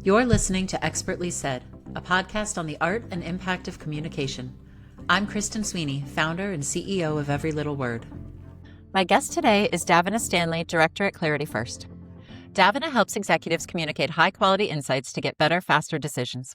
You're listening to Expertly Said, a podcast on the art and impact of communication. I'm Kristen Sweeney, founder and CEO of Every Little Word. My guest today is Davina Stanley, director at Clarity First. Davina helps executives communicate high-quality insights to get better, faster decisions.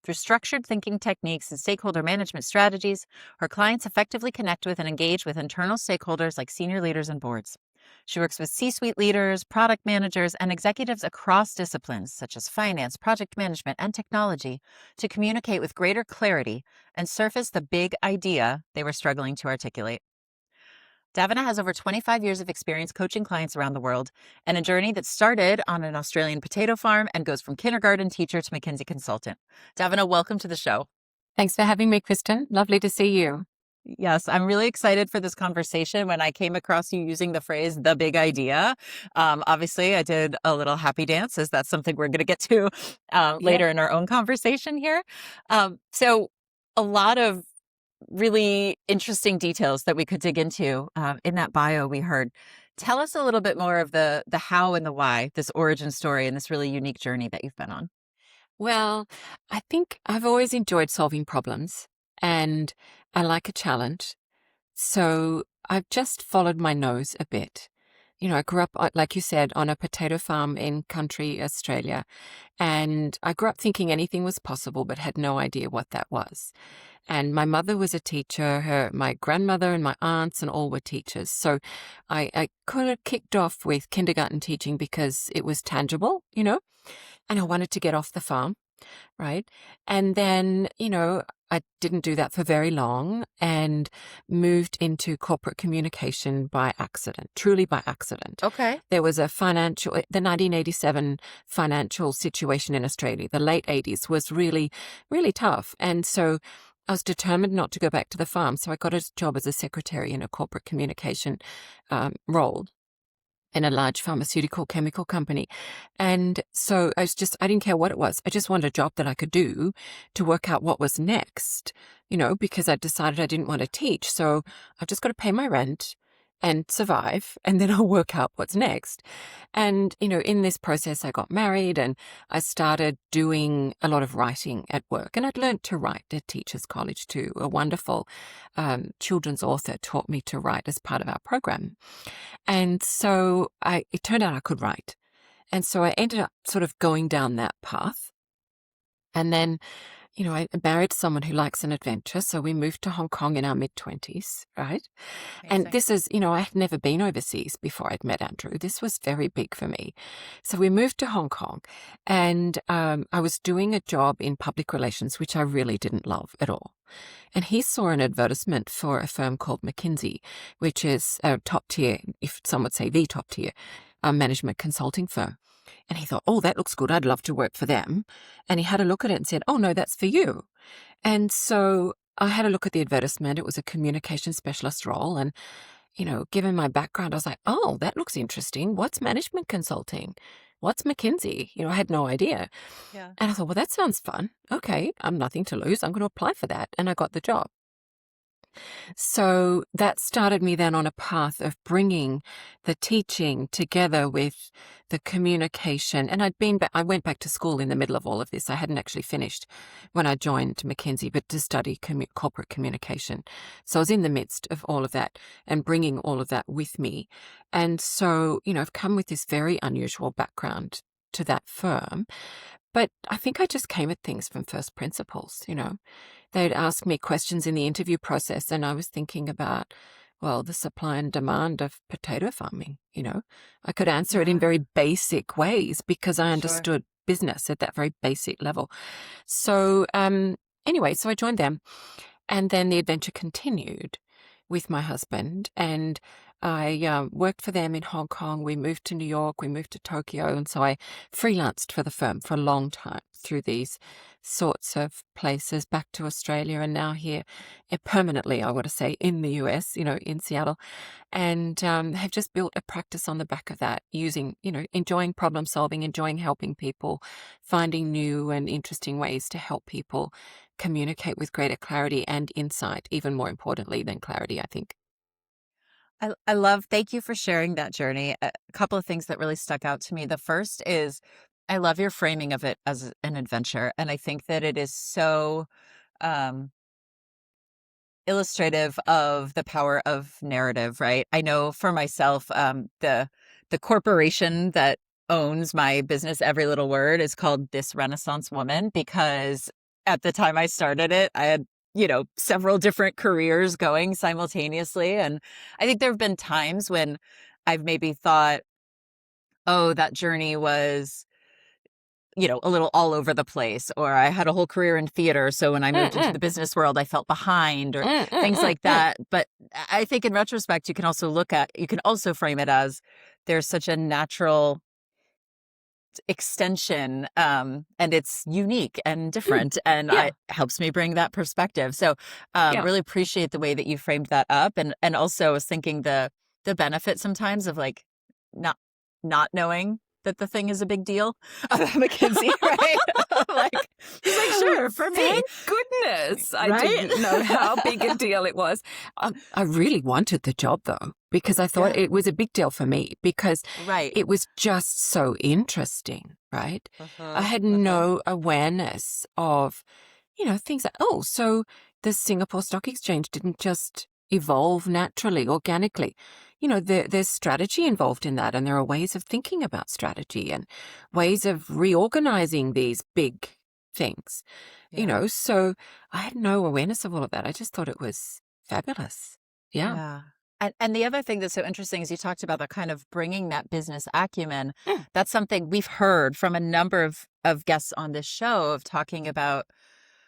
Through structured thinking techniques and stakeholder management strategies, her clients effectively connect with and engage with internal stakeholders like senior leaders and boards. She works with C-suite leaders, product managers, and executives across disciplines such as finance, project management, and technology to communicate with greater clarity and surface the big idea they were struggling to articulate. Davina has over 25 years of experience coaching clients around the world and a journey that started on an Australian potato farm and goes from kindergarten teacher to McKinsey consultant. Davina, welcome to the show. Thanks for having me, Kristen. Lovely to see you. Yes, I'm really excited for this conversation. When I came across you using the phrase, the big idea, obviously I did a little happy dance, as that's something we're going to get to later in our own conversation here. So a lot of really interesting details that we could dig into in that bio we heard. Tell us a little bit more of the how and the why, this origin story and this really unique journey that you've been on. Well, I think I've always enjoyed solving problems and I like a challenge. So I've just followed my nose a bit. You know, I grew up, like you said, on a potato farm in country Australia. And I grew up thinking anything was possible, but had no idea what that was. And my mother was a teacher, my grandmother and my aunts and all were teachers. So I kind of kicked off with kindergarten teaching because it was tangible, and I wanted to get off the farm, right? And then, I didn't do that for very long and moved into corporate communication by accident, truly by accident. Okay. There was the 1987 financial situation in Australia, the late 80s was really, really tough. And so I was determined not to go back to the farm. So I got a job as a secretary in a corporate communication role in a large pharmaceutical chemical company. And so I didn't care what it was. I just wanted a job that I could do to work out what was next, because I decided I didn't want to teach. So I've just got to pay my rent and survive, and then I'll work out what's next. And, in this process, I got married and I started doing a lot of writing at work. And I'd learned to write at Teachers College too. A wonderful children's author taught me to write as part of our program. And so it turned out I could write. And so I ended up sort of going down that path. And then I married someone who likes an adventure, so we moved to Hong Kong in our mid-20s, right? Amazing. And this is, I had never been overseas before I'd met Andrew. This was very big for me. So we moved to Hong Kong, and I was doing a job in public relations, which I really didn't love at all. And he saw an advertisement for a firm called McKinsey, which is a top tier, if some would say the top tier, management consulting firm. And he thought, oh, that looks good. I'd love to work for them. And he had a look at it and said, oh, no, that's for you. And so I had a look at the advertisement. It was a communication specialist role. And, given my background, I was like, oh, that looks interesting. What's management consulting? What's McKinsey? I had no idea. Yeah. And I thought, well, that sounds fun. Okay, I'm nothing to lose. I'm going to apply for that. And I got the job. So that started me then on a path of bringing the teaching together with the communication. And I went back to school in the middle of all of this. I hadn't actually finished when I joined McKinsey, but to study corporate communication. So I was in the midst of all of that and bringing all of that with me. And so, I've come with this very unusual background to that firm. But I think I just came at things from first principles, They'd ask me questions in the interview process, and I was thinking about, well, the supply and demand of potato farming, I could answer it in very basic ways because I understood business at that very basic level. So anyway, so I joined them, and then the adventure continued with my husband, and I worked for them in Hong Kong. We moved to New York, we moved to Tokyo, and so I freelanced for the firm for a long time through these sorts of places, back to Australia, and now here permanently, I want to say, in the US, in Seattle, and have just built a practice on the back of that, using, enjoying problem solving, enjoying helping people, finding new and interesting ways to help people communicate with greater clarity and insight, even more importantly than clarity, I think. Thank you for sharing that journey. A couple of things that really stuck out to me. The first is I love your framing of it as an adventure. And I think that it is so um, illustrative of the power of narrative, right? I know for myself, the corporation that owns my business, Every Little Word, is called This Renaissance Woman, because at the time I started it, I had, several different careers going simultaneously. And I think there have been times when I've maybe thought, oh, that journey was, a little all over the place, or I had a whole career in theater. So when I moved into the business world, I felt behind, or things like that. But I think in retrospect, you can also frame it as there's such a natural extension, and it's unique and different, and Yeah. it helps me bring that perspective. So Yeah. really appreciate the way that you framed that up. And also was thinking the benefit sometimes of like not not knowing that the thing is a big deal about McKinsey, right? Like, it's like, sure, for me. Thank goodness I Right? didn't know how big a deal it was. I really wanted the job, though, because I thought Yeah. it was a big deal for me, because Right. it was just so interesting, right? I had no awareness of, things like, oh, so the Singapore Stock Exchange didn't just evolve naturally, organically. There's strategy involved in that, and there are ways of thinking about strategy and ways of reorganizing these big things, Yeah. so I had no awareness of all of that. I just thought it was fabulous. Yeah. Yeah. And the other thing that's so interesting is you talked about that kind of bringing that business acumen. Mm. That's something we've heard from a number of guests on this show, of talking about,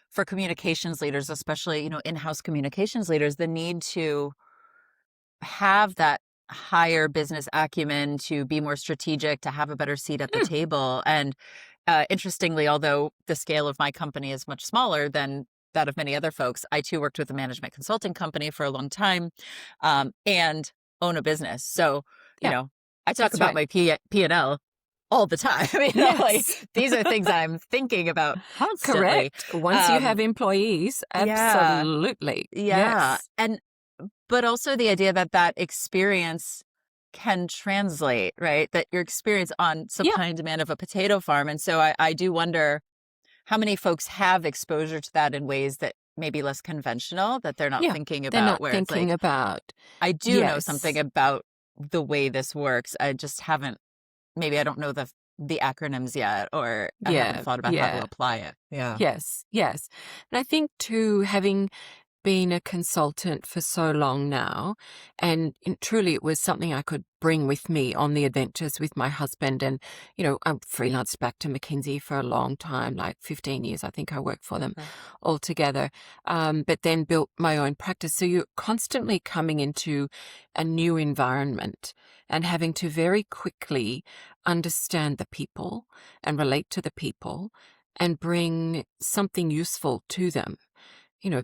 for communications leaders, especially, in-house communications leaders, the need to have that higher business acumen, to be more strategic, to have a better seat at the Mm. table. And interestingly, although the scale of my company is much smaller than that of many other folks, I too worked with a management consulting company for a long time, and own a business. So, Yeah, I talk that's about right. my P&L all the time. Like, Yes. these are things I'm thinking about constantly. Correct. Once you have employees, Yeah. absolutely. Yeah. Yes. But also the idea that experience can translate, right? That your experience on Yeah. supply and demand of a potato farm. And so I do wonder how many folks have exposure to that in ways that may be less conventional, that they're not Yeah. thinking They're about, not where it's thinking like, about, I do know something yes. about the way this works. I just haven't, maybe I don't know the acronyms yet, or I haven't Yeah. thought about how to Yeah. apply it. Yeah. Yes. Yes. And I think too, having been a consultant for so long now, and truly it was something I could bring with me on the adventures with my husband. And, I freelanced back to McKinsey for a long time, like 15 years, I think I worked for them altogether, but then built my own practice. So you're constantly coming into a new environment and having to very quickly understand the people and relate to the people and bring something useful to them,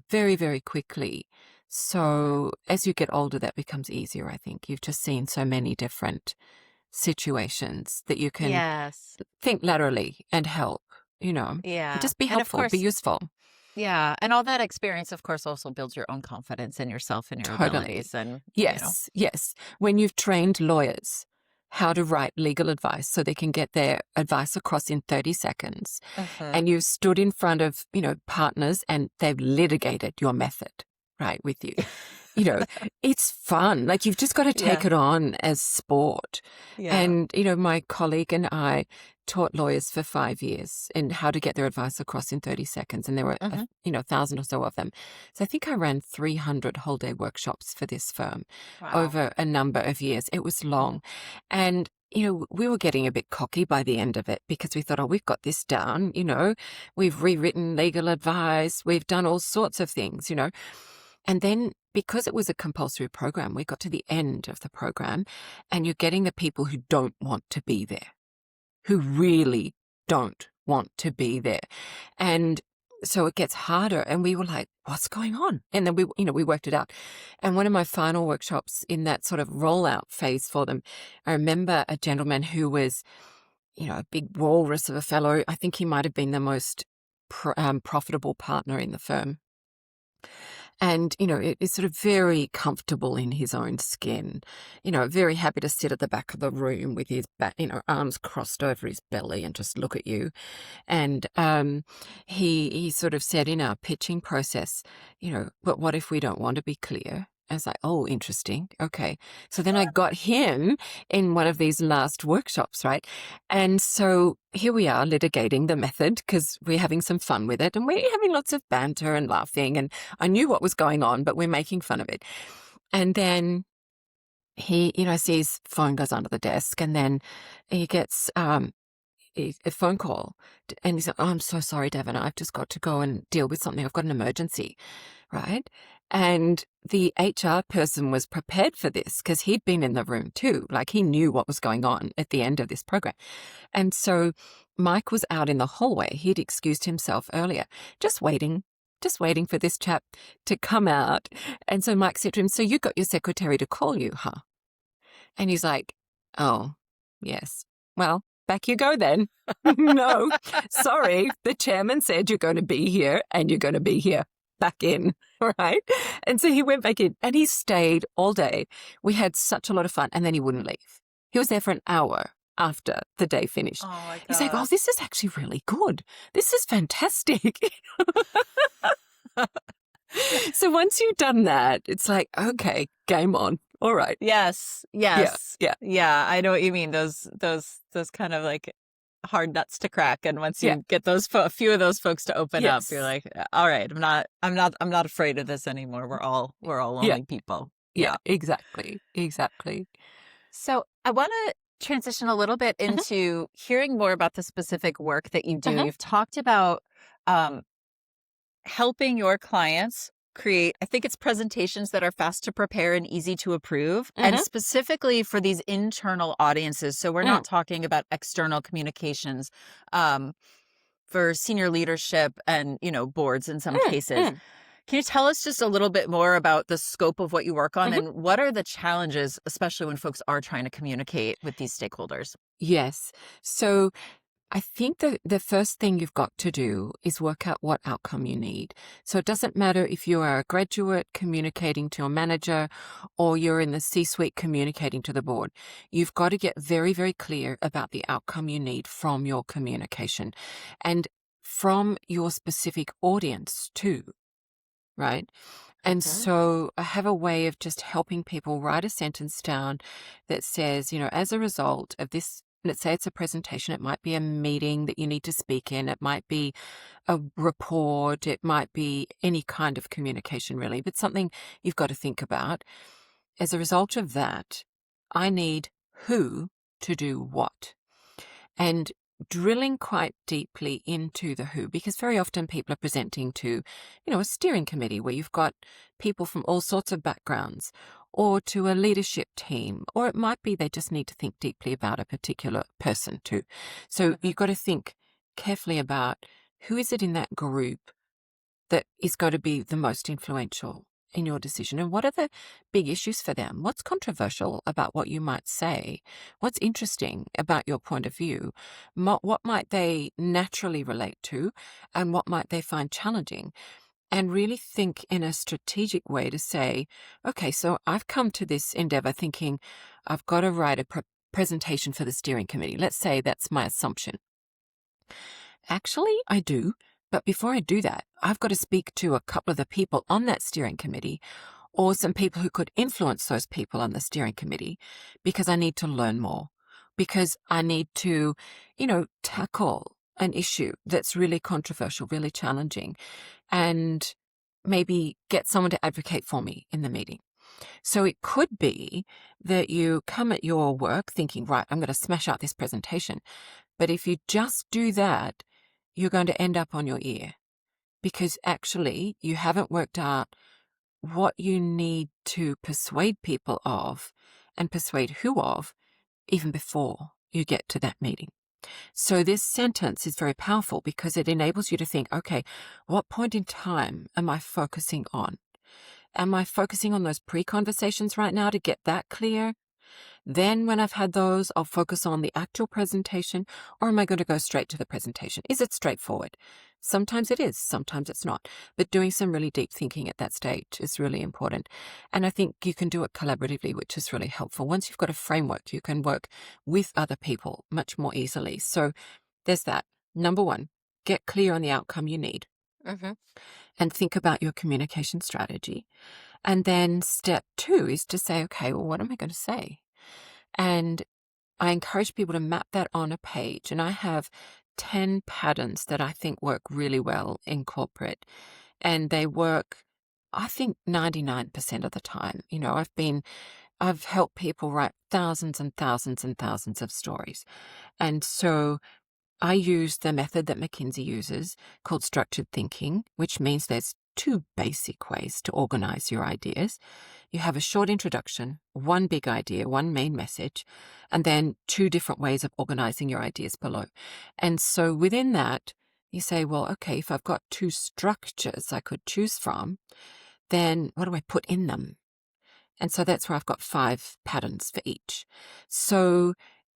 very, very quickly. So as you get older, that becomes easier, I think. You've just seen so many different situations that you can Yes. think laterally and help, and Yeah. just be And of helpful, be course, useful. yeah. And all that experience, of course, also builds your own confidence in yourself and your Totally. abilities. And, Yes, yes. When you've trained lawyers how to write legal advice so they can get their advice across in 30 seconds, and you've stood in front of, partners and they've litigated your method, right, with you. It's fun. Like, you've just got to take Yeah. it on as sport. Yeah. And, my colleague and I taught lawyers for 5 years in how to get their advice across in 30 seconds. And there were, 1,000 or so of them. So I think I ran 300 whole day workshops for this firm Wow. over a number of years. It was long. And, we were getting a bit cocky by the end of it, because we thought, oh, we've got this down. We've rewritten legal advice. We've done all sorts of things, And then, because it was a compulsory program, we got to the end of the program, and you're getting the people who don't want to be there, who really don't want to be there. And so it gets harder, and we were like, what's going on? And then we worked it out. And one of my final workshops in that sort of rollout phase for them, I remember a gentleman who was, a big walrus of a fellow. I think he might have been the most profitable partner in the firm. And, is sort of very comfortable in his own skin, very happy to sit at the back of the room with his back, arms crossed over his belly and just look at you. And he sort of said in our pitching process, but what if we don't want to be clear? I was like, oh, interesting. Okay. So then I got him in one of these last workshops, right? And so here we are litigating the method because we're having some fun with it and we're having lots of banter and laughing. And I knew what was going on, but we're making fun of it. And then he, sees phone goes under the desk and then he gets a phone call and he's like, oh, I'm so sorry, Davina. I've just got to go and deal with something. I've got an emergency, right? And the HR person was prepared for this because he'd been in the room too. Like he knew what was going on at the end of this program. And so Mike was out in the hallway. He'd excused himself earlier, just waiting for this chap to come out. And so Mike said to him, so you got your secretary to call you, huh? And he's like, oh, yes. Well, back you go then. No, sorry. The chairman said you're going to be here and you're going to be here. Back in, right? And so he went back in and he stayed all day. We had such a lot of fun and then he wouldn't leave. He was there for an hour after the day finished. Oh my God. He's like, oh, this is actually really good. This is fantastic. So once you've done that, it's like, okay, game on. All right. Yes. Yeah. I know what you mean. Those kind of like hard nuts to crack, and once you get those a few of those folks to open up, you're like, all right, I'm not afraid of this anymore. We're all lonely people. Yeah, exactly. So I want to transition a little bit into hearing more about the specific work that you do. You've talked about helping your clients create, I think it's presentations that are fast to prepare and easy to approve, and specifically for these internal audiences. So we're not talking about external communications for senior leadership and, boards in some cases. Can you tell us just a little bit more about the scope of what you work on and what are the challenges, especially when folks are trying to communicate with these stakeholders? Yes. So I think the first thing you've got to do is work out what outcome you need. So it doesn't matter if you are a graduate communicating to your manager or you're in the C-suite communicating to the board. You've got to get very, very clear about the outcome you need from your communication and from your specific audience too, right? And so I have a way of just helping people write a sentence down that says, as a result of this, let's say it's a presentation, it might be a meeting that you need to speak in, it might be a report, it might be any kind of communication really, but something you've got to think about. As a result of that, I need who to do what. And drilling quite deeply into the who, because very often people are presenting to, a steering committee where you've got people from all sorts of backgrounds, or to a leadership team, or it might be they just need to think deeply about a particular person too. So you've got to think carefully about who is it in that group that is going to be the most influential in your decision, and what are the big issues for them? What's controversial about what you might say? What's interesting about your point of view? What might they naturally relate to, and what might they find challenging? And really think in a strategic way to say, okay, so I've come to this endeavor thinking I've got to write a presentation for the steering committee. Let's say that's my assumption. Actually, I do. But before I do that, I've got to speak to a couple of the people on that steering committee or some people who could influence those people on the steering committee because I need to learn more, because I need to, tackle an issue that's really controversial, really challenging, and maybe get someone to advocate for me in the meeting. So it could be that you come at your work thinking, right, I'm going to smash out this presentation. But if you just do that, you're going to end up on your ear because actually you haven't worked out what you need to persuade people of and persuade who of even before you get to that meeting. So this sentence is very powerful because it enables you to think, okay, what point in time am I focusing on? Am I focusing on those pre-conversations right now to get that clear? Then when I've had those, I'll focus on the actual presentation, or am I going to go straight to the presentation? Is it straightforward? Sometimes it is, sometimes it's not. But doing some really deep thinking at that stage is really important. And I think you can do it collaboratively, which is really helpful. Once you've got a framework, you can work with other people much more easily. So there's that. Number one, get clear on the outcome you need and think about your communication strategy. And then step two is to say, okay, well, what am I going to say? And I encourage people to map that on a page. And I have 10 patterns that I think work really well in corporate. And they work, I think, 99% of the time. You know, I've helped people write thousands and thousands and thousands of stories. And so I use the method that McKinsey uses called structured thinking, which means there's two basic ways to organize your ideas. You have a short introduction, one big idea, one main message, and then two different ways of organizing your ideas below. And so within that, you say, well, okay, if I've got two structures I could choose from, then what do I put in them? And so that's where I've got 5 patterns for each. So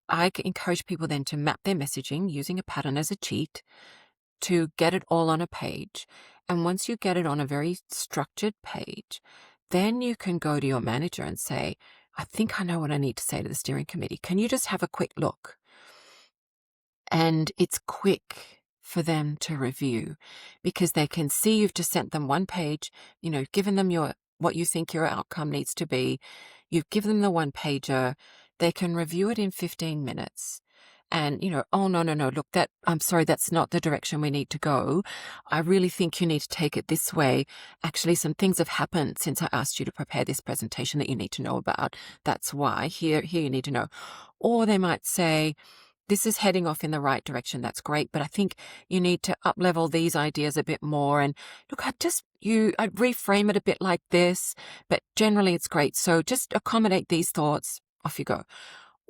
I encourage people then to map their messaging using a pattern as a cheat to get it all on a page. And once you get it on a very structured page, then you can go to your manager and say, I think I know what I need to say to the steering committee. Can you just have a quick look? And it's quick for them to review because they can see you've just sent them one page, you know, given them what you think your outcome needs to be. You've given them the one pager. They can review it in 15 minutes. And, you know, oh, no, look, I'm sorry, that's not the direction we need to go. I really think you need to take it this way. Actually, some things have happened since I asked you to prepare this presentation that you need to know about. That's why. Here you need to know. Or they might say, this is heading off in the right direction. That's great. But I think you need to up-level these ideas a bit more. And look, I'd reframe it a bit like this, but generally it's great. So just accommodate these thoughts. Off you go.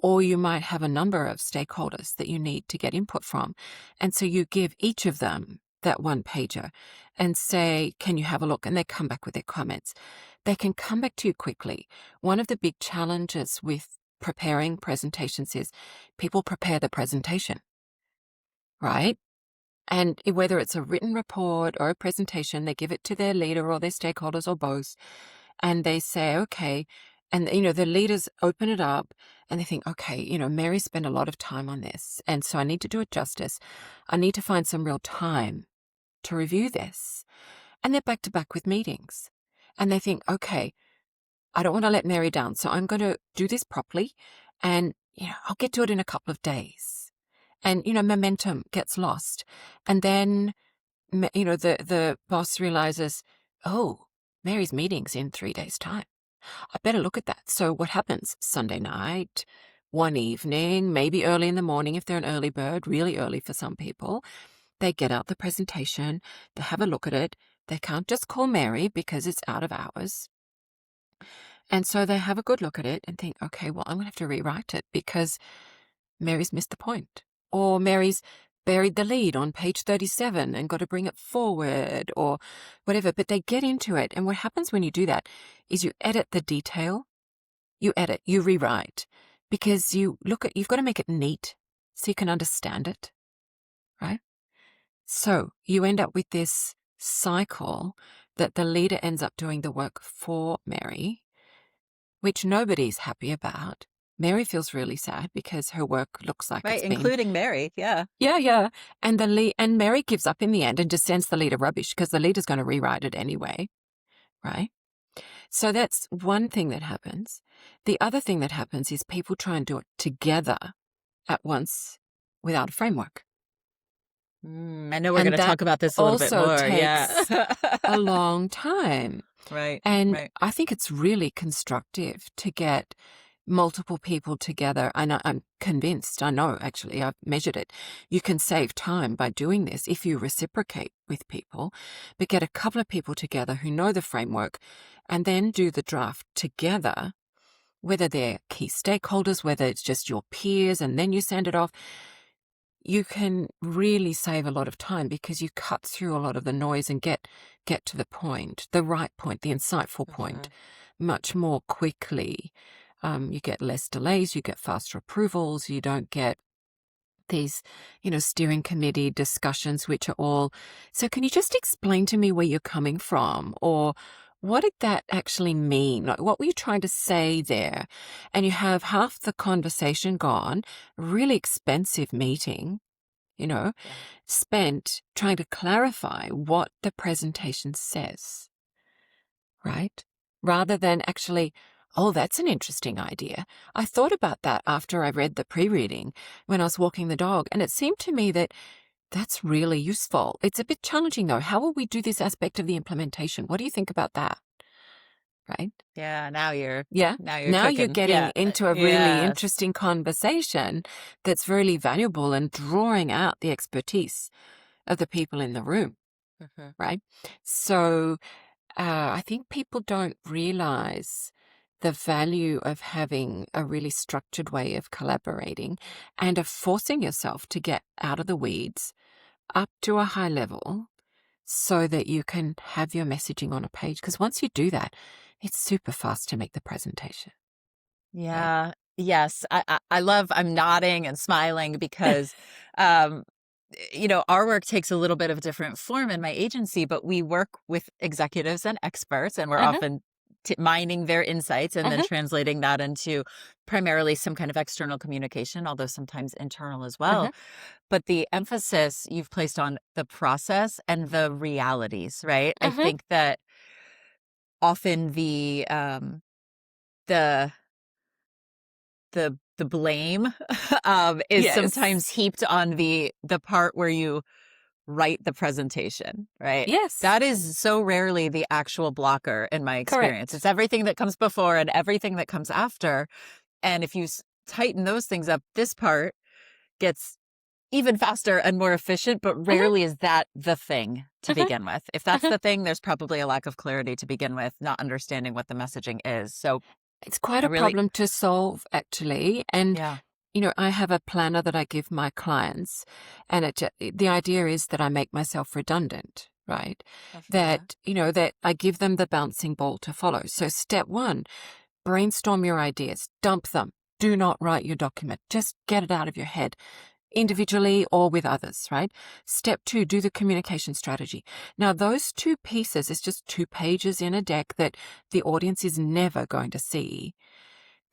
Or you might have a number of stakeholders that you need to get input from. And so you give each of them that one pager and say, can you have a look? And they come back with their comments. They can come back to you quickly. One of the big challenges with preparing presentations is people prepare the presentation, right? And whether it's a written report or a presentation, they give it to their leader or their stakeholders or both. And they say, okay, and, you know, the leaders open it up and they think, okay, you know, Mary spent a lot of time on this. And so I need to do it justice. I need to find some real time to review this. And they're back to back with meetings. And they think, okay, I don't want to let Mary down. So I'm going to do this properly. And, you know, I'll get to it in a couple of days. And, you know, momentum gets lost. And then, you know, the boss realizes, oh, Mary's meeting's in 3 days' time. I better look at that. So what happens? Sunday night, one evening, maybe early in the morning if they're an early bird, really early for some people, they get out the presentation, they have a look at it. They can't just call Mary because it's out of hours. And so they have a good look at it and think, okay, well, I'm going to have to rewrite it because Mary's missed the point. Or Mary's buried the lead on page 37 and got to bring it forward or whatever. But they get into it. And what happens when you do that is you edit the detail, you rewrite, because you've got to make it neat so you can understand it, right? So you end up with this cycle that the leader ends up doing the work for Mary, which nobody's happy about. Mary feels really sad because her work looks like Right, including Mary, yeah. Yeah. And Mary gives up in the end and just sends the leader rubbish because the leader's going to rewrite it anyway, right? So that's one thing that happens. The other thing that happens is people try and do it together at once without a framework. I know we're going to talk about this a little bit more. Takes Yeah. a long time. Right. And right. I think it's really constructive to get multiple people together. And I'm convinced, I know actually, I've measured it. You can save time by doing this if you reciprocate with people, but get a couple of people together who know the framework and then do the draft together, whether they're key stakeholders, whether it's just your peers, and then you send it off. You can really save a lot of time because you cut through a lot of the noise and get to the point, the right point, the insightful point, much more quickly. You get less delays, you get faster approvals, you don't get these, steering committee discussions, which are all, so can you just explain to me where you're coming from? Or what did that actually mean? Like, what were you trying to say there? And you have half the conversation gone, really expensive meeting, Yeah. spent trying to clarify what the presentation says, right? Rather than actually, oh, that's an interesting idea. I thought about that after I read the pre-reading when I was walking the dog, and it seemed to me that that's really useful. It's a bit challenging, though. How will we do this aspect of the implementation? What do you think about that? Right? Yeah, now you're Yeah. now you're Now you're cooking. getting Yeah. into a really Yes. interesting conversation that's really valuable and drawing out the expertise of the people in the room, Mhm. right? So I think people don't realize the value of having a really structured way of collaborating and of forcing yourself to get out of the weeds up to a high level so that you can have your messaging on a page. Because once you do that, it's super fast to make the presentation. Right? Yeah. Yes. I love, I'm nodding and smiling because, um, our work takes a little bit of a different form in my agency, but we work with executives and experts, and we're Uh-huh. often mining their insights and then Uh-huh. translating that into primarily some kind of external communication, although sometimes internal as well. Uh-huh. But the emphasis you've placed on the process and the realities, right? I Uh-huh. think that often the the blame is Yes. sometimes heaped on the part where you write the presentation, right? Yes. That is so rarely the actual blocker in my experience. Correct. It's everything that comes before and everything that comes after. And if you tighten those things up, this part gets even faster and more efficient, but Uh-huh. rarely is that the thing to Uh-huh. begin with. If that's Uh-huh. the thing, there's probably a lack of clarity to begin with, not understanding what the messaging is. So It's quite I a really, problem to solve, actually. And, yeah. I have a planner that I give my clients, and the idea is that I make myself redundant, right? Love that. That I give them the bouncing ball to follow. So step one, brainstorm your ideas, dump them. Do not write your document. Just get it out of your head, individually or with others, right? Step two, do the communication strategy. Now, those two pieces is just 2 pages in a deck that the audience is never going to see.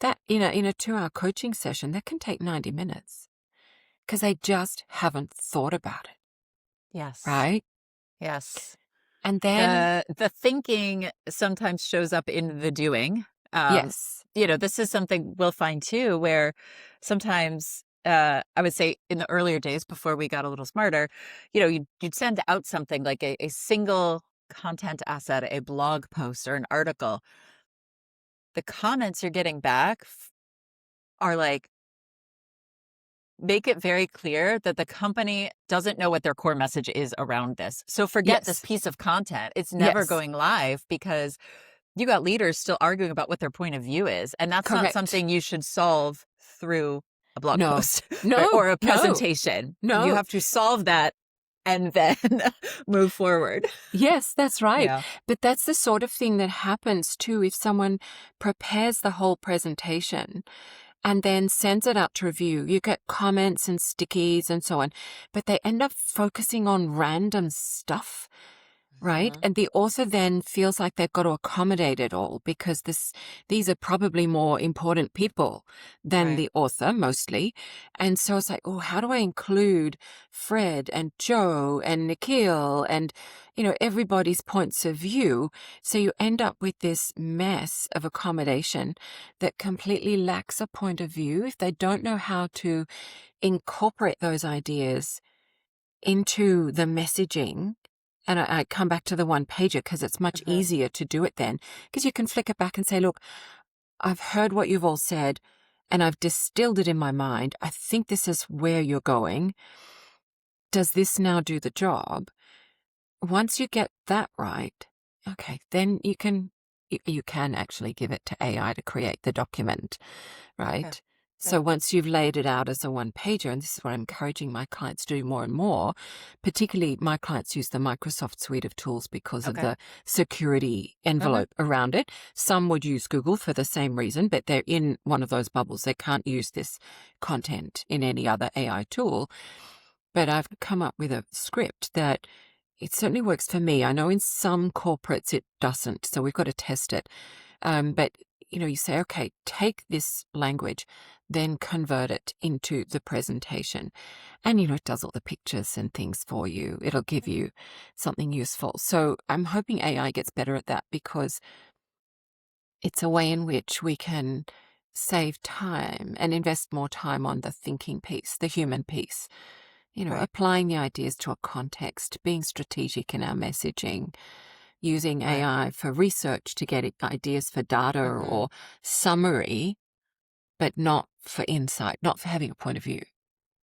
That in a 2-hour coaching session, that can take 90 minutes because they just haven't thought about it, Yes. right? Yes. And then, The thinking sometimes shows up in the doing. yes. This is something we'll find too, where sometimes I would say in the earlier days before we got a little smarter, you'd send out something like a single content asset, a blog post or an article. The comments you're getting back are like, make it very clear that the company doesn't know what their core message is around this. So forget this Yes. piece of content. It's never Yes. going live because you got leaders still arguing about what their point of view is. And that's not Correct. something you should solve through a blog No. post No. or a No. presentation. You No. have to solve that and then move forward. Yes, that's right. Yeah. But that's the sort of thing that happens too if someone prepares the whole presentation and then sends it out to review. You get comments and stickies and so on, but they end up focusing on random stuff, right? Mhm. And the author then feels like they've got to accommodate it all because these are probably more important people than Right. the author, mostly. And so it's like, oh, how do I include Fred and Joe and Nikhil and, everybody's points of view? So you end up with this mess of accommodation that completely lacks a point of view if they don't know how to incorporate those ideas into the messaging. And I come back to the one pager because it's much Mhm. easier to do it then because you can flick it back and say, look, I've heard what you've all said and I've distilled it in my mind. I think this is where you're going. Does this now do the job? Once you get that right, okay, then you can actually give it to AI to create the document, Okay. right? So once you've laid it out as a one-pager, and this is what I'm encouraging my clients to do more and more, particularly my clients use the Microsoft suite of tools because of Okay. the security envelope around it. Some would use Google for the same reason, but they're in one of those bubbles. They can't use this content in any other AI tool. But I've come up with a script that it certainly works for me. I know in some corporates it doesn't, so we've got to test it. But you say, okay, take this language, then convert it into the presentation. And, it does all the pictures and things for you. It'll give you something useful. So I'm hoping AI gets better at that because it's a way in which we can save time and invest more time on the thinking piece, the human piece. Right. Applying the ideas to a context, being strategic in our messaging, using Right. AI for research to get ideas for data or summary, but not for insight, not for having a point of view.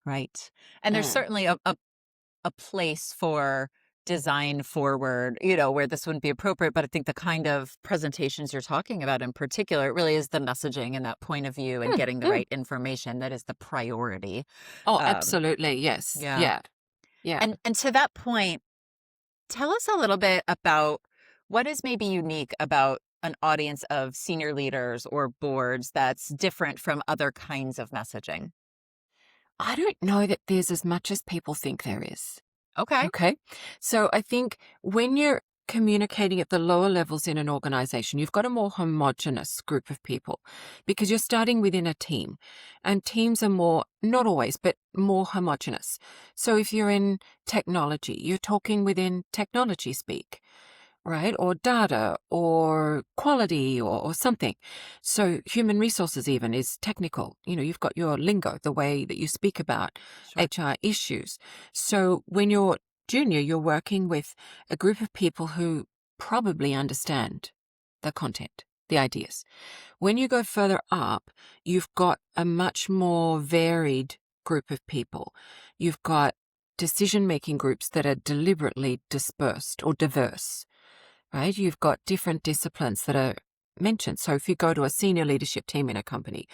Right. And there's certainly a place for design forward, where this wouldn't be appropriate. But I think the kind of presentations you're talking about in particular, it really is the messaging and that point of view and getting the right information that is the priority. Oh, Um, absolutely. Yes. yeah. Yeah. And to that point, tell us a little bit about what is maybe unique about an audience of senior leaders or boards that's different from other kinds of messaging. I don't know that there's as much as people think there is. Okay. Okay. So I think when you're communicating at the lower levels in an organization, you've got a more homogenous group of people because you're starting within a team, and teams are more, not always, but more homogenous. So if you're in technology, you're talking within technology speak, right? Or data or quality or something. So human resources even is technical. You've got your lingo, the way that you speak about HR issues. So when you're junior, you're working with a group of people who probably understand the content, the ideas. When you go further up, you've got a much more varied group of people. You've got decision-making groups that are deliberately dispersed or diverse. Right? You've got different disciplines that are mentioned. So if you go to a senior leadership team in a company,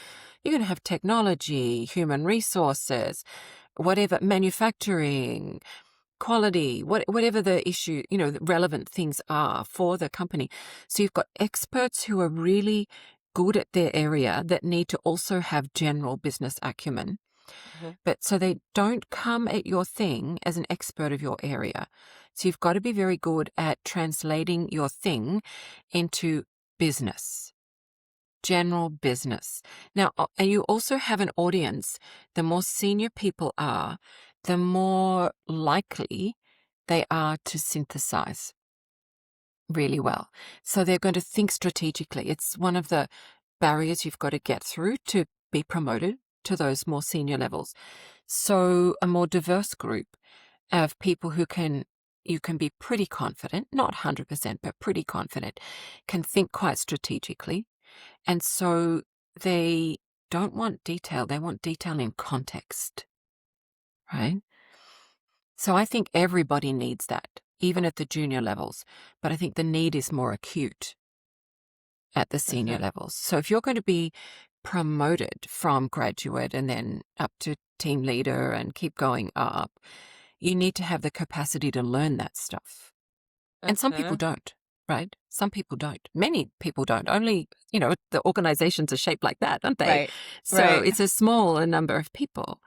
you're going to have technology, human resources, whatever, manufacturing, quality, whatever the issue, the relevant things are for the company. So you've got experts who are really good at their area that need to also have general business acumen. But so they don't come at your thing as an expert of your area. So you've got to be very good at translating your thing into business, general business. Now, and you also have an audience. The more senior people are, the more likely they are to synthesize really well. So they're going to think strategically. It's one of the barriers you've got to get through to be promoted to those more senior levels. So a more diverse group of people who you can be pretty confident, not 100%, but pretty confident, can think quite strategically. And so they don't want detail. They want detail in context, right? So I think everybody needs that, even at the junior levels. But I think the need is more acute at the senior levels. So if you're going to be promoted from graduate and then up to team leader and keep going up, you need to have the capacity to learn that stuff. And some people don't, right? Some people don't. Many people don't. Only, the organizations are shaped like that, aren't they? Right. So Right. it's a small number of people.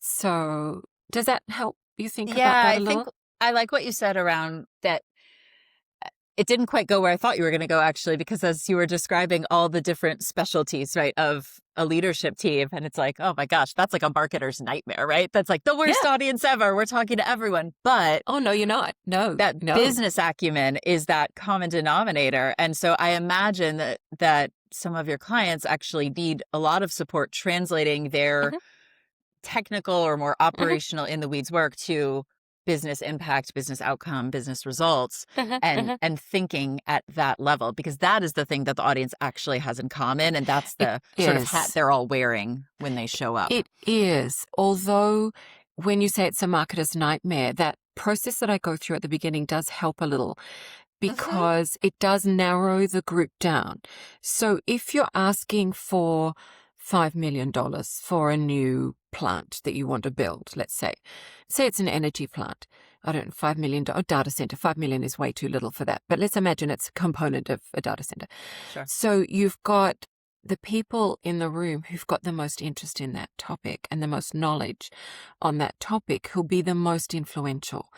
So does that help you think about Yeah, that a I little? think I like what you said around that. It didn't quite go where I thought you were going to go, actually, because as you were describing all the different specialties, right, of a leadership team, and it's like, oh my gosh, that's like a marketer's nightmare, right? That's like the worst audience ever. We're talking to everyone. But Oh, no, you're not. No. business acumen is that common denominator. And so I imagine that some of your clients actually need a lot of support translating their technical or more operational in the weeds work to business impact, business outcome, business results, and thinking at that level, because that is the thing that the audience actually has in common, and that's the sort of hat they're all wearing when they show up. It is. Although when you say it's a marketer's nightmare, that process that I go through at the beginning does help a little because it does narrow the group down. So if you're asking for $5 million for a new plant that you want to build, let's say. Say it's an energy plant. I don't know, $5 million data center. 5 million is way too little for that. But let's imagine it's a component of a data center. Sure. So you've got the people in the room who've got the most interest in that topic and the most knowledge on that topic who'll be the most influential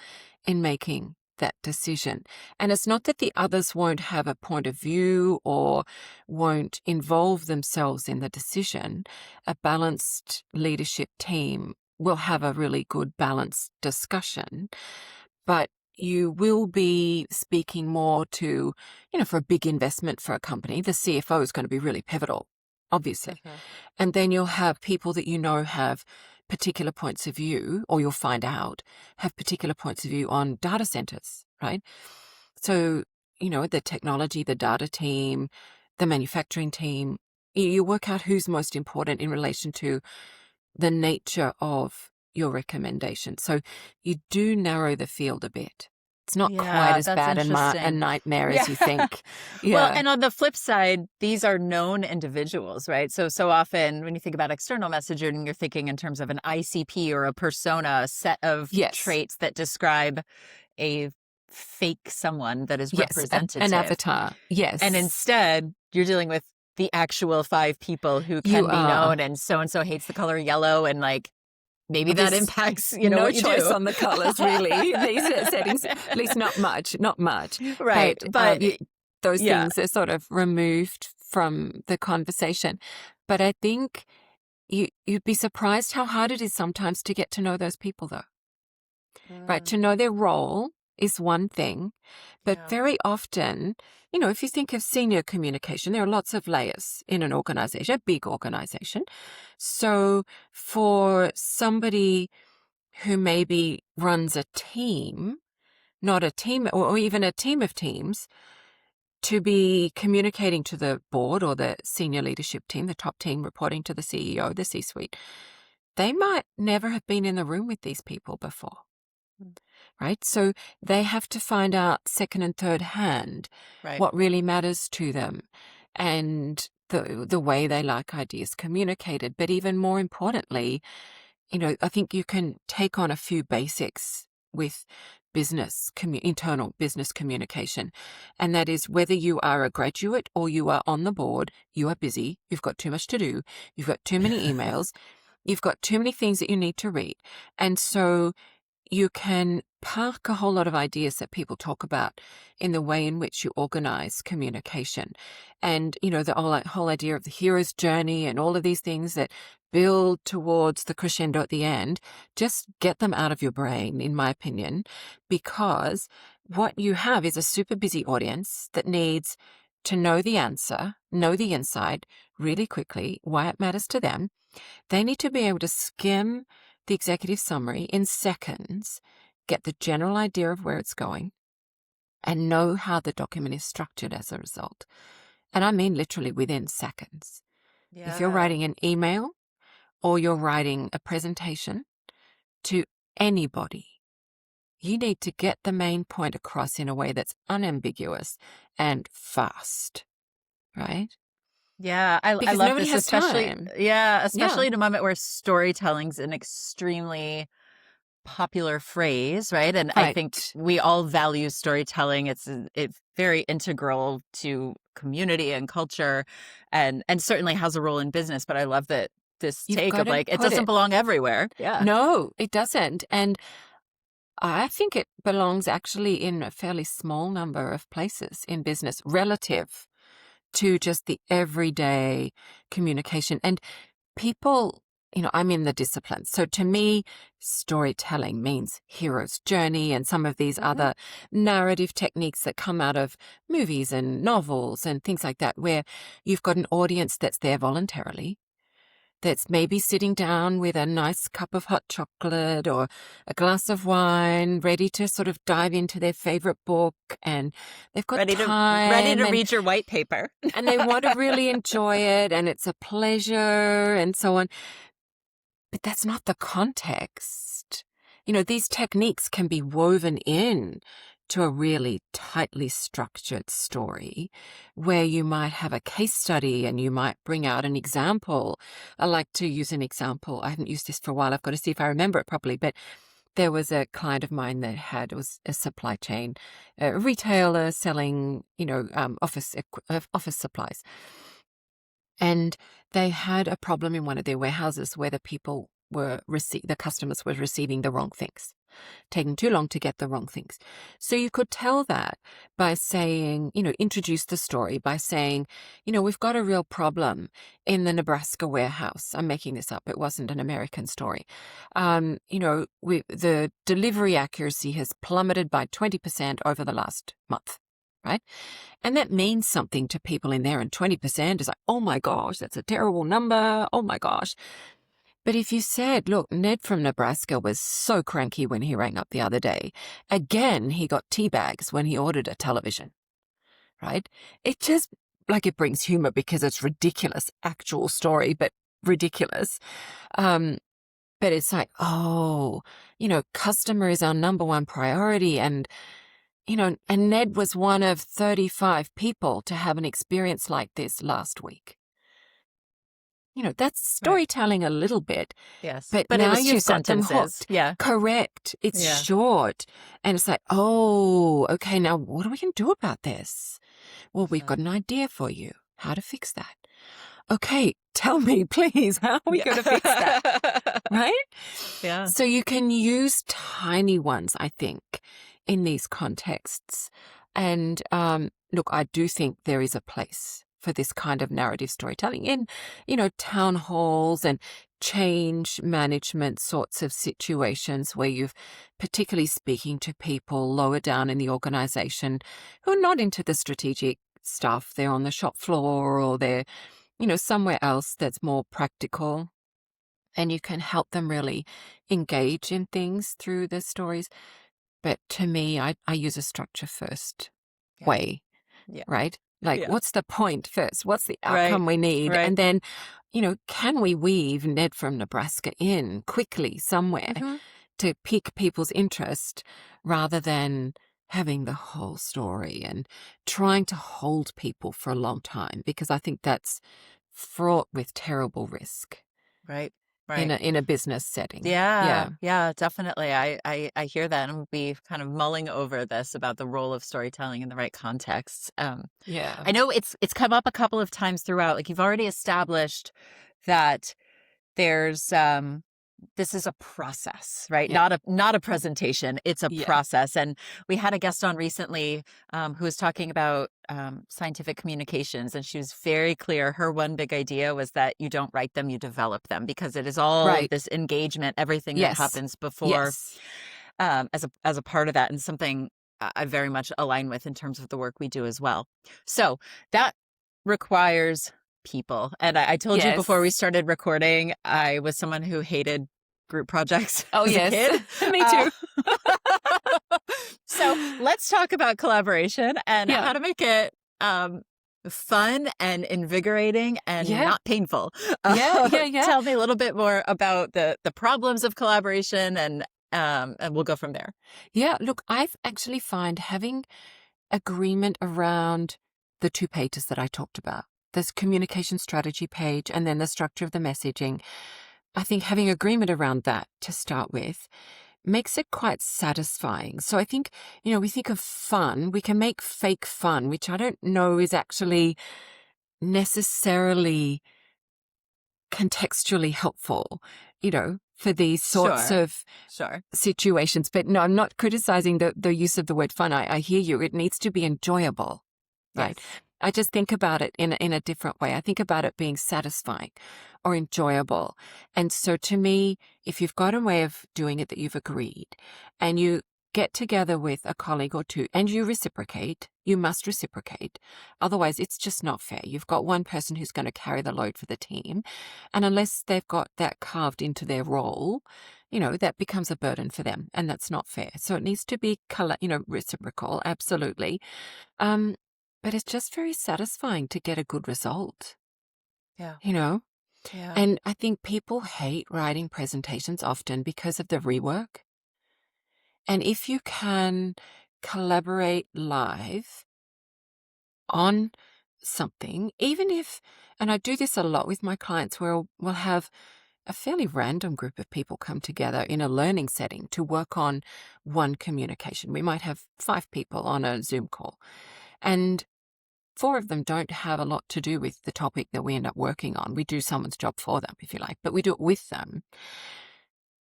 in making that decision. And it's not that the others won't have a point of view or won't involve themselves in the decision. A balanced leadership team will have a really good balanced discussion, but you will be speaking more to, for a big investment for a company, the CFO is going to be really pivotal, obviously. Okay. And then you'll have people that have particular points of view, or you'll find out have particular points of view on data centers, right? So, the technology, the data team, the manufacturing team, you work out who's most important in relation to the nature of your recommendation. So you do narrow the field a bit. It's not quite as bad a nightmare as you think. Yeah. Well, and on the flip side, these are known individuals, right? So often when you think about external messaging, you're thinking in terms of an ICP or a persona, a set of traits that describe a fake someone that is representative. An avatar. Yes. And instead, you're dealing with the actual 5 people who can be known, and so hates the color yellow, and maybe that impacts, no what you choice do. on the colors, really. These settings, at least not much. Right. But those things are sort of removed from the conversation. But I think you'd be surprised how hard it is sometimes to get to know those people, though. Right. To know their role is one thing, but very often, if you think of senior communication, there are lots of layers in an organization, a big organization. So for somebody who maybe runs a team, not a team, or even a team of teams, to be communicating to the board or the senior leadership team, the top team reporting to the CEO, the C-suite, they might never have been in the room with these people before. Right? So they have to find out second and third hand what really matters to them and the way they like ideas communicated. But even more importantly, I think you can take on a few basics with internal business communication. And that is whether you are a graduate or you are on the board, you are busy, you've got too much to do, you've got too many emails, you've got too many things that you need to read. And so you can park a whole lot of ideas that people talk about in the way in which you organize communication. And, the whole idea of the hero's journey and all of these things that build towards the crescendo at the end, just get them out of your brain, in my opinion, because what you have is a super busy audience that needs to know the answer, know the insight really quickly, why it matters to them. They need to be able to skim the executive summary in seconds, get the general idea of where it's going, and know how the document is structured as a result. And I mean literally within seconds. If you're writing an email or you're writing a presentation to anybody, you need to get the main point across in a way that's unambiguous and fast, right? Yeah, I love this, especially in a moment where storytelling's an extremely popular phrase, right? And I think we all value storytelling. It's very integral to community and culture, and certainly has a role in business. But I love that this take of it doesn't belong everywhere. Yeah, no, it doesn't, and I think it belongs actually in a fairly small number of places in business relative to just the everyday communication. And people, I'm in the discipline. So to me, storytelling means hero's journey and some of these other narrative techniques that come out of movies and novels and things like that, where you've got an audience that's there voluntarily, that's maybe sitting down with a nice cup of hot chocolate or a glass of wine, ready to sort of dive into their favorite book, and they've got time. Ready to read your white paper. And they want to really enjoy it, and it's a pleasure, and so on. But that's not the context. These techniques can be woven in to a really tightly structured story where you might have a case study and you might bring out an example. I like to use an example. I haven't used this for a while. I've got to see if I remember it properly, but there was a client of mine that it was a supply chain, a retailer selling, office supplies. And they had a problem in one of their warehouses where the customers were receiving the wrong things, taking too long to get the wrong things. So you could tell that by saying, introduce the story by saying, we've got a real problem in the Nebraska warehouse. I'm making this up. It wasn't an American story. The delivery accuracy has plummeted by 20% over the last month, right? And that means something to people in there. And 20% is like, oh my gosh, that's a terrible number. Oh my gosh. But if you said, look, Ned from Nebraska was so cranky when he rang up the other day. Again, he got tea bags when he ordered a television, right? It just, it brings humor because it's ridiculous, actual story, but ridiculous. But it's like, customer is our number one priority. And, and Ned was one of 35 people to have an experience like this last week. That's storytelling a little bit. Yes. But it now was two you've got them sentences. hooked. Yeah. Correct. It's short. And it's like, oh, okay, now what are we going to do about this? Well, we've got an idea for you. How to fix that. Okay, tell me, please, how are we going to fix that? Right? Yeah. So you can use tiny ones, I think, in these contexts. And look, I do think there is a place for this kind of narrative storytelling in, town halls and change management sorts of situations where you're particularly speaking to people lower down in the organization who are not into the strategic stuff. They're on the shop floor or they're, somewhere else that's more practical. And you can help them really engage in things through the stories. But to me, I use a structure first way, right? What's the point first? What's the outcome we need? Right. And then, can we weave Ned from Nebraska in quickly somewhere to pique people's interest rather than having the whole story and trying to hold people for a long time? Because I think that's fraught with terrible risk. Right. In a business setting. Yeah, definitely. I hear that, and we'll be kind of mulling over this about the role of storytelling in the right contexts. I know it's come up a couple of times throughout. Like, you've already established that there's this is a process, right? Not a presentation. It's a process. And we had a guest on recently who was talking about scientific communications, and she was very clear. Her one big idea was that you don't write them, you develop them, because it is all of this engagement, everything that happens before as a part of that, and something I very much align with in terms of the work we do as well. So that requires people. And I told you before we started recording, I was someone who hated group projects as a kid. Me too. So let's talk about collaboration and how to make it fun and invigorating and not painful. Tell me a little bit more about the problems of collaboration, and we'll go from there. Yeah, look, I've actually find having agreement around the 2 pages that I talked about, this communication strategy page and then the structure of the messaging. I think having agreement around that to start with makes it quite satisfying. So I think, we think of fun, we can make fake fun, which I don't know is actually necessarily contextually helpful, for these sorts of situations. But no, I'm not criticizing the use of the word fun. I hear you. It needs to be enjoyable, right? Yes. I just think about it in a different way. I think about it being satisfying or enjoyable. And so to me, if you've got a way of doing it that you've agreed and you get together with a colleague or two and you reciprocate, you must reciprocate. Otherwise, it's just not fair. You've got one person who's going to carry the load for the team. And unless they've got that carved into their role, that becomes a burden for them. And that's not fair. So it needs to be, reciprocal. Absolutely. But it's just very satisfying to get a good result. Yeah. Yeah. And I think people hate writing presentations often because of the rework. And if you can collaborate live on something, even if, and I do this a lot with my clients, where we'll have a fairly random group of people come together in a learning setting to work on one communication. We might have 5 people on a Zoom call, and 4 of them don't have a lot to do with the topic that we end up working on. We do someone's job for them, if you like, but we do it with them.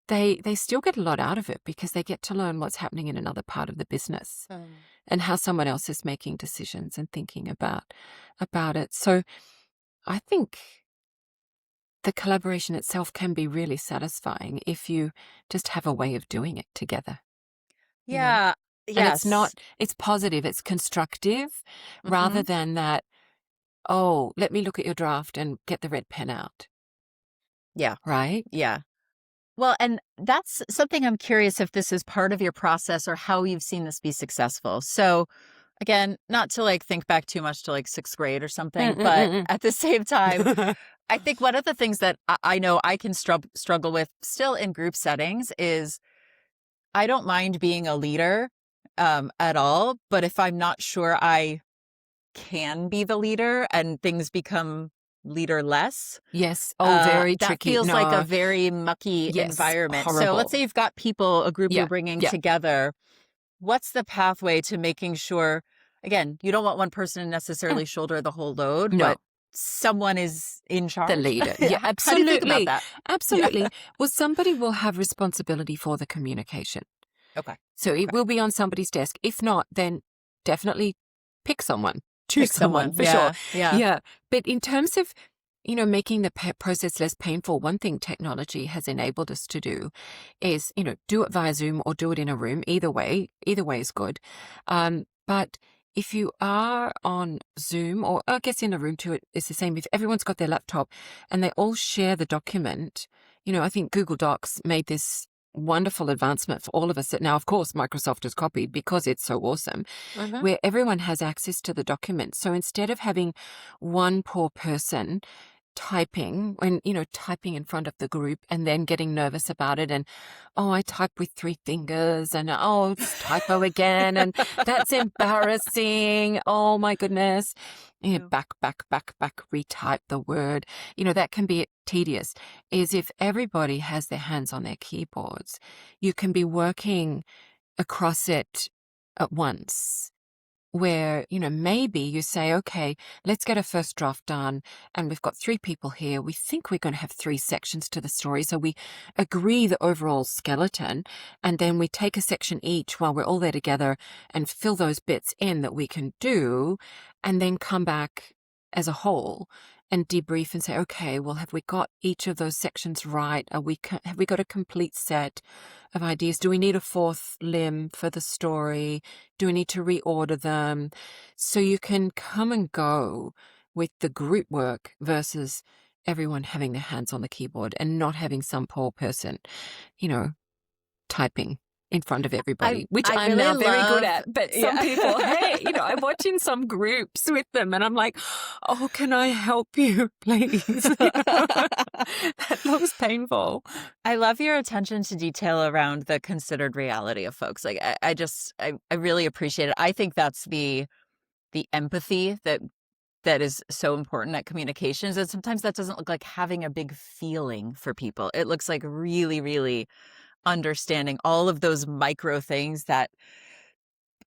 They still get a lot out of it because they get to learn what's happening in another part of the business and how someone else is making decisions and thinking about it. So I think the collaboration itself can be really satisfying if you just have a way of doing it together. Yeah. And it's positive, it's constructive, rather than that, oh, let me look at your draft and get the red pen out. Yeah. Right? Yeah. Well, and that's something I'm curious if this is part of your process or how you've seen this be successful. So again, not to like think back too much to like 6th grade or something, but at the same time, I think one of the things that I know I can struggle with still in group settings is I don't mind being a leader at all, but if I'm not sure I can be the leader and things become leaderless. Yes. Oh, very that tricky. feels like a very mucky environment. Horrible. So let's say you've got people, a group you're bringing together. What's the pathway to making sure, again, you don't want one person to necessarily shoulder the whole load, but someone is in charge. The leader. Yeah, absolutely. How do you think about that? Absolutely. Yeah. Well, somebody will have responsibility for the communication. Okay. So it will be on somebody's desk. If not, then definitely pick someone. Choose someone for sure. Yeah. But in terms of, making the process less painful, one thing technology has enabled us to do is, do it via Zoom or do it in a room. Either way is good. But if you are on Zoom, or I guess in a room too, it's the same. If everyone's got their laptop and they all share the document, I think Google Docs made this wonderful advancement for all of us that now, of course, Microsoft has copied because it's so awesome, where everyone has access to the document. So instead of having one poor person typing in front of the group and then getting nervous about it and, oh, I type with 3 fingers and, oh, it's typo again and that's embarrassing. Oh my goodness. Back, retype the word. That can be tedious. Is if everybody has their hands on their keyboards, you can be working across it at once. Where, maybe you say, okay, let's get a first draft done. And we've got 3 people here. We think we're going to have 3 sections to the story. So we agree the overall skeleton. And then we take a section each while we're all there together and fill those bits in that we can do. And then come back as a whole and debrief and say, okay, well, have we got each of those sections right? Have we got a complete set of ideas? Do we need a 4th limb for the story? Do we need to reorder them? So you can come and go with the group work versus everyone having their hands on the keyboard and not having some poor person, typing in front of everybody, which I'm really now very good at. But some people, hey, I'm watching some groups with them and I'm like, oh, can I help you, please? That looks painful. I love your attention to detail around the considered reality of folks. Like, I really appreciate it. I think that's the empathy that is so important at communications. And sometimes that doesn't look like having a big feeling for people. It looks like really, really understanding all of those micro things that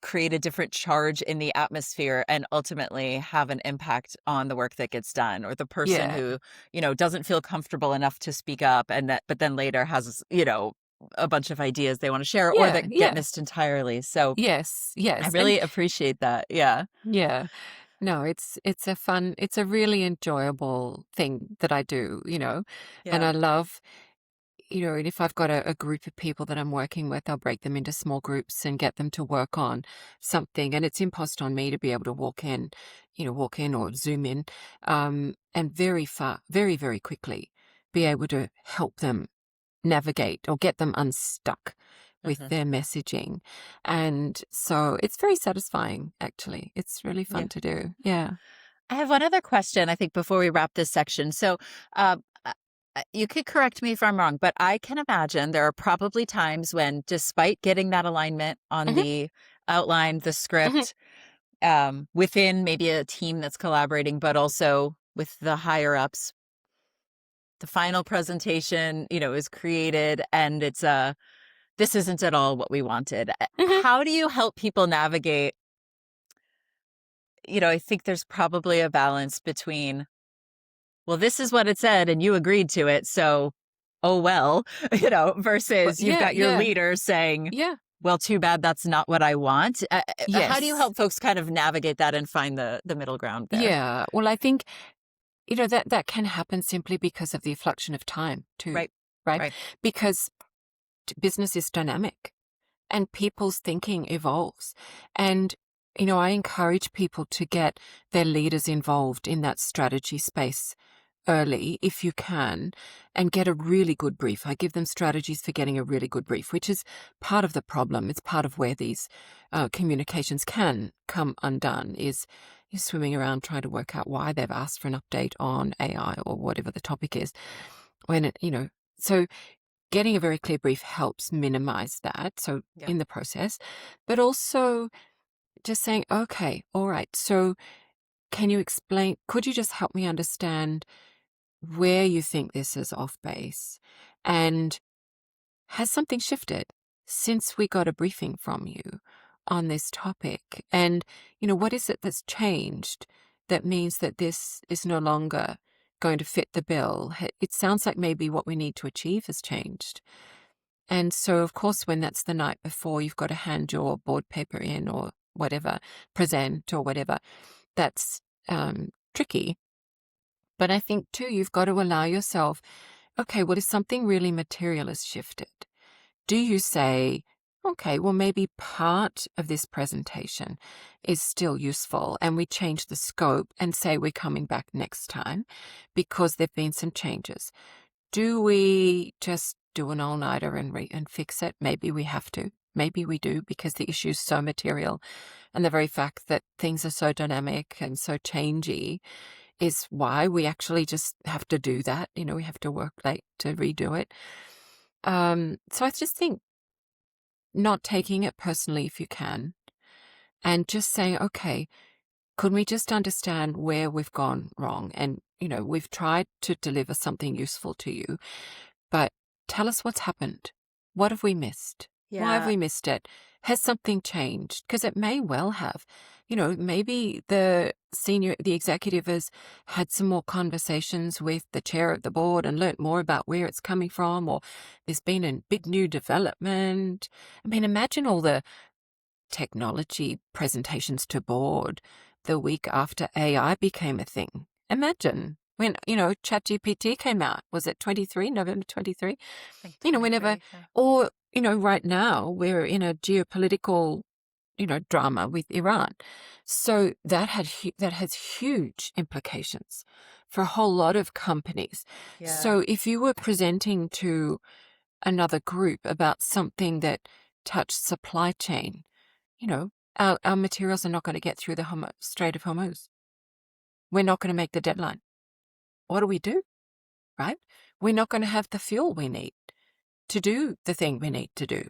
create a different charge in the atmosphere and ultimately have an impact on the work that gets done, or the person who, doesn't feel comfortable enough to speak up but then later has, a bunch of ideas they want to share or that get missed entirely. So yes. I really appreciate that. Yeah. Yeah. No, it's a really enjoyable thing that I do, and I love, and if I've got a group of people that I'm working with, I'll break them into small groups and get them to work on something. And it's imposed on me to be able to walk in or Zoom in, and very, very quickly be able to help them navigate or get them unstuck with their messaging. And so it's very satisfying, actually. It's really fun to do. Yeah. I have one other question, I think, before we wrap this section. So, you could correct me if I'm wrong, but I can imagine there are probably times when, despite getting that alignment on the outline, the script, within maybe a team that's collaborating, but also with the higher ups. The final presentation, is created, and it's this isn't at all what we wanted. How do you help people navigate? I think there's probably a balance between, well, this is what it said and you agreed to it, so, oh, well, versus you've got your leader saying, well, too bad, that's not what I want. How do you help folks kind of navigate that and find the middle ground there? Yeah, well, I think, that can happen simply because of the effluxion of time too. Right? Because business is dynamic and people's thinking evolves. And, I encourage people to get their leaders involved in that strategy space early if you can, and get a really good brief. I give them strategies for getting a really good brief, which is part of the problem. It's part of where these communications can come undone, is you're swimming around trying to work out why they've asked for an update on AI or whatever the topic is. When so getting a very clear brief helps minimize that. So in the process, but also just saying, okay, all right. So can you explain, could you just help me understand where you think this is off base? And has something shifted since we got a briefing from you on this topic? And, what is it that's changed that means that this is no longer going to fit the bill? It sounds like maybe what we need to achieve has changed. And so, of course, when that's the night before, you've got to hand your board paper in or whatever, present or whatever, that's tricky. But I think, too, you've got to allow yourself, okay, well, if something really material has shifted, do you say, okay, well, maybe part of this presentation is still useful and we change the scope and say we're coming back next time because there've been some changes? Do we just do an all-nighter and fix it? Maybe we have to. Maybe we do, because the issue is so material. And the very fact that things are so dynamic and so changey is why we actually just have to do that. We have to work late to redo it. So I just think not taking it personally if you can, and just saying, okay, could we just understand where we've gone wrong? And, we've tried to deliver something useful to you, but tell us what's happened. What have we missed? Yeah. Why have we missed it? Has something changed? Because it may well have. Maybe the executive has had some more conversations with the chair of the board and learnt more about where it's coming from, or there's been a big new development. I mean, imagine all the technology presentations to board the week after AI became a thing. Imagine when, ChatGPT came out. Was it November 23? Whenever, or, right now we're in a geopolitical, drama with Iran. So that has huge implications for a whole lot of companies. Yeah. So if you were presenting to another group about something that touched supply chain, our materials are not going to get through the Strait of Hormuz. We're not going to make the deadline. What do we do? Right? We're not going to have the fuel we need to do the thing we need to do.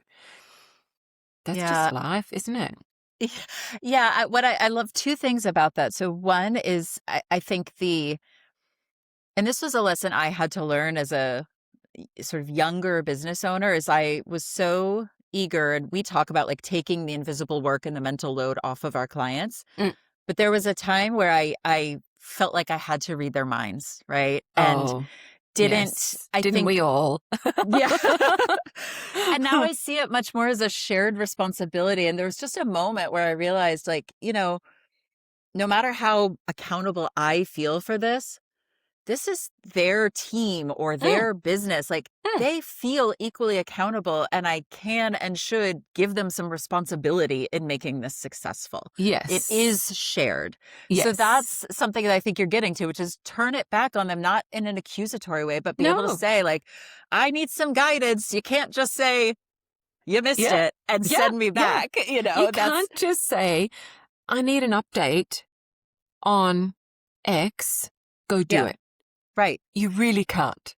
That's just life, isn't it? Yeah. I love two things about that. So one is I think and this was a lesson I had to learn as a sort of younger business owner, is I was so eager, and we talk about like taking the invisible work and the mental load off of our clients. But there was a time where I felt like I had to read their minds, right? And didn't we all? Yeah. And now I see it much more as a shared responsibility. And there was just a moment where I realized, like, no matter how accountable I feel for this is their team or their business. Like, they feel equally accountable, and I can and should give them some responsibility in making this successful. Yes. It is shared. Yes. So that's something that I think you're getting to, which is turn it back on them, not in an accusatory way, but be able to say, like, I need some guidance. You can't just say, you missed it and send me back. You can't just say, I need an update on X. Go do it. Right. You really can't.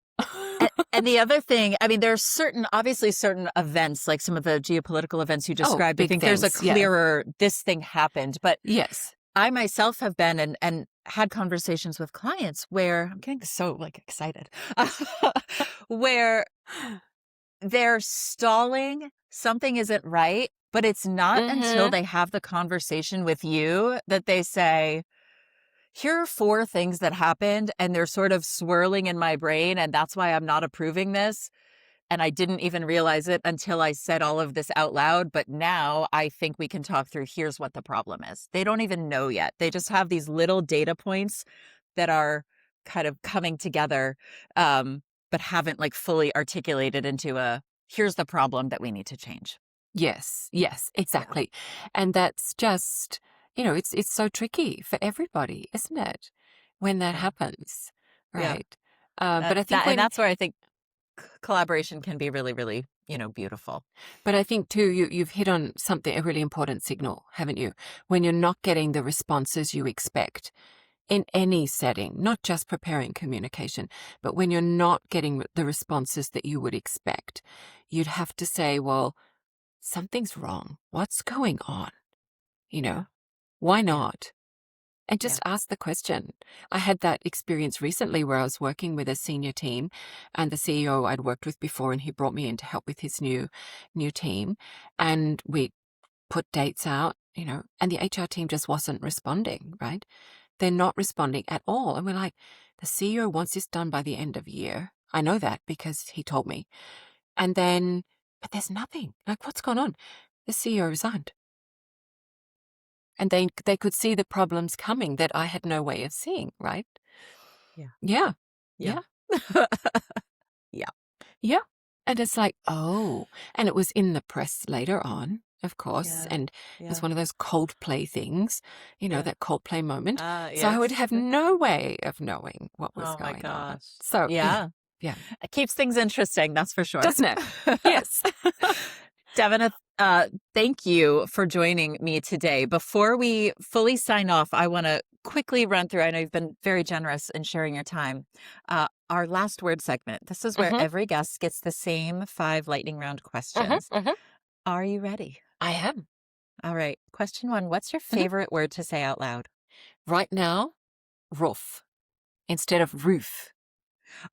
And the other thing, I mean, there's obviously certain events, like some of the geopolitical events you described. I think there's a clearer, this thing happened. But yes, I myself have been and had conversations with clients where I'm getting so excited, where they're stalling, something isn't right, but it's not until they have the conversation with you that they say, here are 4 things that happened, and they're sort of swirling in my brain, and that's why I'm not approving this. And I didn't even realize it until I said all of this out loud. But now I think we can talk through, here's what the problem is. They don't even know yet. They just have these little data points that are kind of coming together, but haven't fully articulated into here's the problem that we need to change. Yes, exactly. Yeah. And that's just, it's so tricky for everybody, isn't it? When that happens, right? Yeah. But I think that's where I think collaboration can be really, really, beautiful. But I think too, you've hit on something, a really important signal, haven't you? When you're not getting the responses you expect in any setting, not just preparing communication, but when you're not getting the responses that you would expect, you'd have to say, well, something's wrong. What's going on? Why not? And just ask the question. I had that experience recently where I was working with a senior team, and the CEO I'd worked with before, and he brought me in to help with his new team. And we put dates out, and the HR team just wasn't responding, right? They're not responding at all. And we're like, the CEO wants this done by the end of year. I know that because he told me. And then, but there's nothing. Like, what's going on? The CEO resigned. And they could see the problems coming that I had no way of seeing, right? Yeah. Yeah. And it's like, oh. And it was in the press later on, of course. And it was one of those Coldplay things, that Coldplay moment. Yes. So I would have no way of knowing what was going on. Oh, my gosh. So, yeah. It keeps things interesting, that's for sure. Doesn't it? Yes. Davina, thank you for joining me today. Before we fully sign off, I want to quickly run through, I know you've been very generous in sharing your time, our last word segment. This is where every guest gets the same 5 lightning round questions. Are you ready? I am. All right. Question 1, what's your favorite word to say out loud? Right now, roof instead of roof.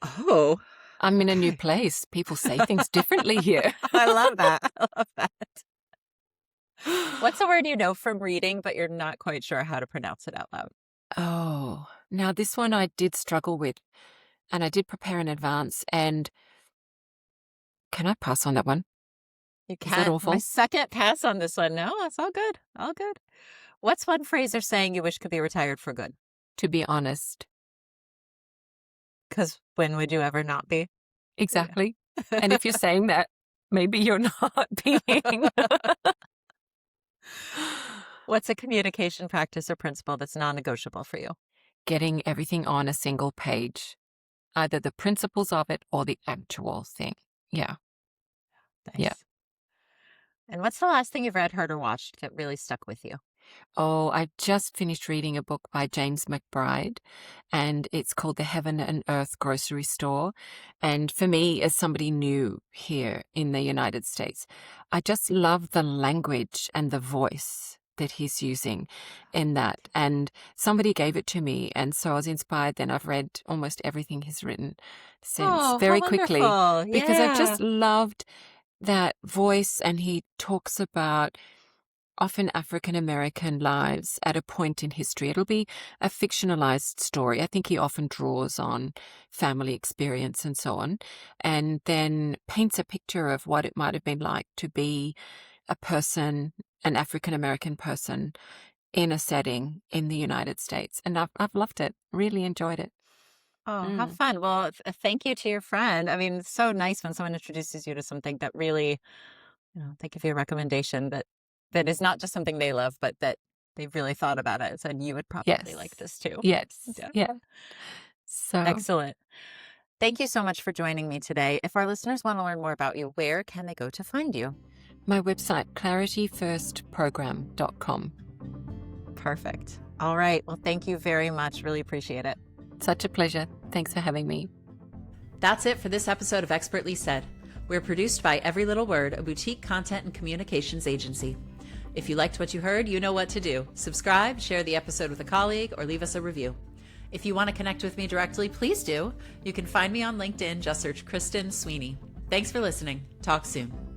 Oh. I'm in a new place. People say things differently here. I love that. What's a word you know from reading, but you're not quite sure how to pronounce it out loud? Oh, now this one I did struggle with, and I did prepare in advance. And can I pass on that one? You can. Is that awful? My second pass on this one. No, that's all good. All good. What's one phrase or saying you wish could be retired for good? To be honest. Because when would you ever not be? Exactly. And if you're saying that, maybe you're not being. What's a communication practice or principle that's non-negotiable for you? Getting everything on a single page. Either the principles of it or the actual thing. Yeah. Nice. Yeah. And what's the last thing you've read, heard, or watched that really stuck with you? Oh, I just finished reading a book by James McBride, and it's called The Heaven and Earth Grocery Store. And for me, as somebody new here in the United States, I just love the language and the voice that he's using in that. And somebody gave it to me, and so I was inspired. Then I've read almost everything he's written since very quickly because I just loved that voice. And he talks about often African-American lives at a point in history. It'll be a fictionalized story. I think he often draws on family experience and so on, and then paints a picture of what it might have been like to be a person, an African-American person in a setting in the United States. And I've loved it, really enjoyed it. Oh, how fun. Well, thank you to your friend. I mean, it's so nice when someone introduces you to something that really, they give you a recommendation that is not just something they love, but that they've really thought about it and said, you would probably like this too. Yes. Yeah. So excellent. Thank you so much for joining me today. If our listeners want to learn more about you, where can they go to find you? My website, clarityfirstprogram.com. Perfect. All right. Well, thank you very much. Really appreciate it. Such a pleasure. Thanks for having me. That's it for this episode of Expertly Said. We're produced by Every Little Word, a boutique content and communications agency. If you liked what you heard, you know what to do. Subscribe, share the episode with a colleague, or leave us a review. If you want to connect with me directly, please do. You can find me on LinkedIn. Just search Kristen Sweeney. Thanks for listening. Talk soon.